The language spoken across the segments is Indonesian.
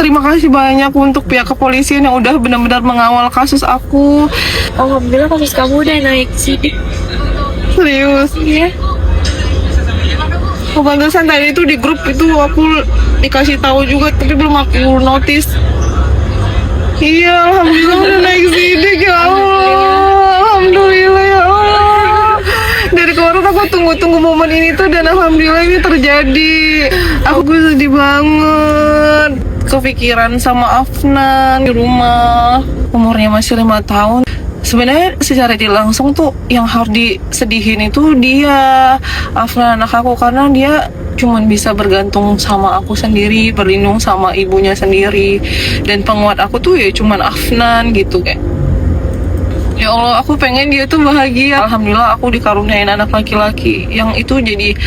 Terima kasih banyak untuk pihak kepolisian yang udah benar-benar mengawal kasus aku. Alhamdulillah kasus kamu udah naik sidik. Serius. Iya. Kepantesan tadi itu di grup itu aku dikasih tahu juga tapi belum aku notice. Iya, alhamdulillah udah naik sidik ya Allah. Alhamdulillah ya Allah. Dari kemarin aku tunggu-tunggu momen ini tuh dan alhamdulillah ini terjadi. Aku sedih banget. Kepikiran sama Afnan di rumah. Umurnya masih 5 tahun. Sebenarnya secara tidak langsung tuh yang harus disedihin itu dia, Afnan anak aku, karena dia cuman bisa bergantung sama aku sendiri, berlindung sama ibunya sendiri, dan penguat aku tuh ya cuman Afnan gitu kayak. Ya Allah, aku pengen dia tuh bahagia. Alhamdulillah aku dikaruniain anak laki-laki yang itu jadi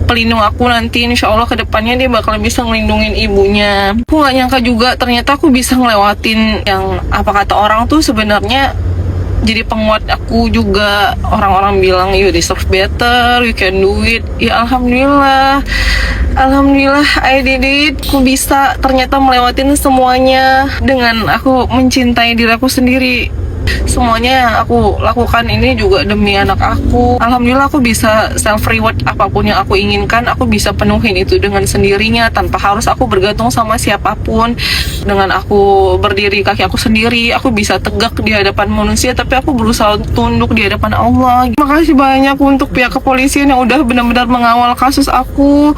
pelindung aku nanti. Insya Allah kedepannya dia bakal bisa ngelindungin ibunya. Aku gak nyangka juga ternyata aku bisa ngelewatin yang apa kata orang tuh sebenarnya jadi penguat aku juga. Orang-orang bilang you deserve better, you can do it. Ya alhamdulillah, alhamdulillah I did it. Aku bisa ternyata melewatin semuanya dengan aku mencintai diri aku sendiri. Semuanya yang aku lakukan ini juga demi anak aku. Alhamdulillah aku bisa self reward, apapun yang aku inginkan aku bisa penuhin itu dengan sendirinya tanpa harus aku bergantung sama siapapun. Dengan aku berdiri kaki aku sendiri, aku bisa tegak di hadapan manusia, tapi aku berusaha tunduk di hadapan Allah. Terima kasih banyak untuk pihak kepolisian yang udah benar-benar mengawal kasus aku.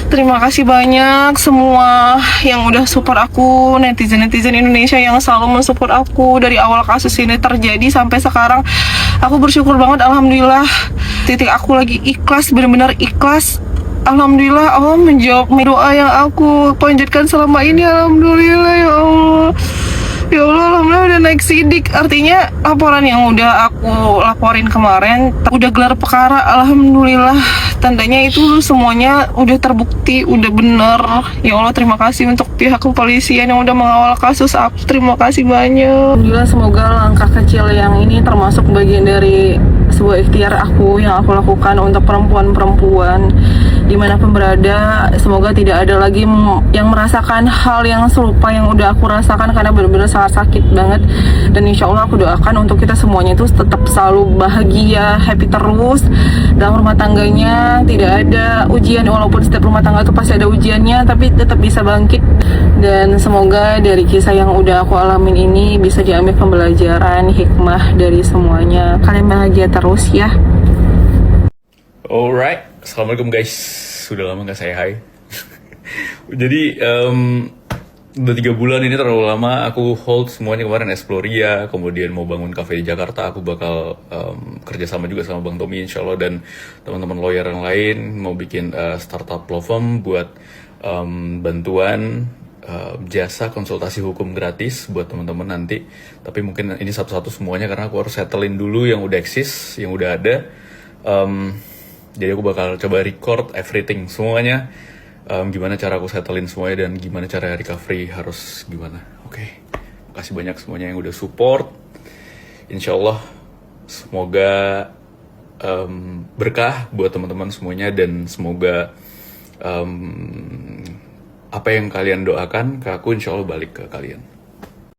Terima kasih banyak semua yang udah support aku, netizen-netizen Indonesia yang selalu mensupport aku dari awal kasus ini terjadi sampai sekarang. Aku bersyukur banget, alhamdulillah. Titik aku lagi ikhlas, benar-benar ikhlas. Alhamdulillah Allah menjawab doa yang aku panjatkan selama ini. Alhamdulillah ya Allah. Ya Allah, alhamdulillah udah naik sidik. Artinya laporan yang udah aku laporin kemarin udah gelar perkara. Alhamdulillah, tandanya itu semuanya udah terbukti, udah bener. Ya Allah, terima kasih untuk pihak kepolisian yang udah mengawal kasus aku. Terima kasih banyak. Alhamdulillah, semoga langkah kecil yang ini termasuk bagian dari sebuah ikhtiar aku yang aku lakukan untuk perempuan-perempuan dimanapun berada. Semoga tidak ada lagi yang merasakan hal yang serupa yang udah aku rasakan, karena benar-benar sangat sakit banget. Dan insya Allah aku doakan untuk kita semuanya itu tetap selalu bahagia, happy terus dalam rumah tangganya. Tidak ada ujian, walaupun setiap rumah tangga itu pasti ada ujiannya, tapi tetap bisa bangkit. Dan semoga dari kisah yang udah aku alamin ini bisa diambil pembelajaran, hikmah dari semuanya. Kalian bahagia terus ya. Alright, assalamualaikum guys. Sudah lama gak saya hai. Jadi udah 3 bulan ini terlalu lama. Aku hold semuanya kemarin, Exploria, kemudian mau bangun cafe di Jakarta. Aku bakal kerjasama juga sama Bang Tommy insya Allah, dan teman-teman lawyer yang lain mau bikin startup law firm buat bantuan jasa konsultasi hukum gratis buat teman-teman nanti. Tapi mungkin ini satu-satu semuanya karena aku harus settlein dulu yang udah eksis, yang udah ada. Jadi aku bakal coba record everything semuanya, gimana cara aku settlein semuanya dan gimana cara recovery harus gimana. Oke. Makasih banyak semuanya yang udah support. Insya Allah semoga berkah buat teman-teman semuanya, dan semoga apa yang kalian doakan ke aku insya Allah balik ke kalian.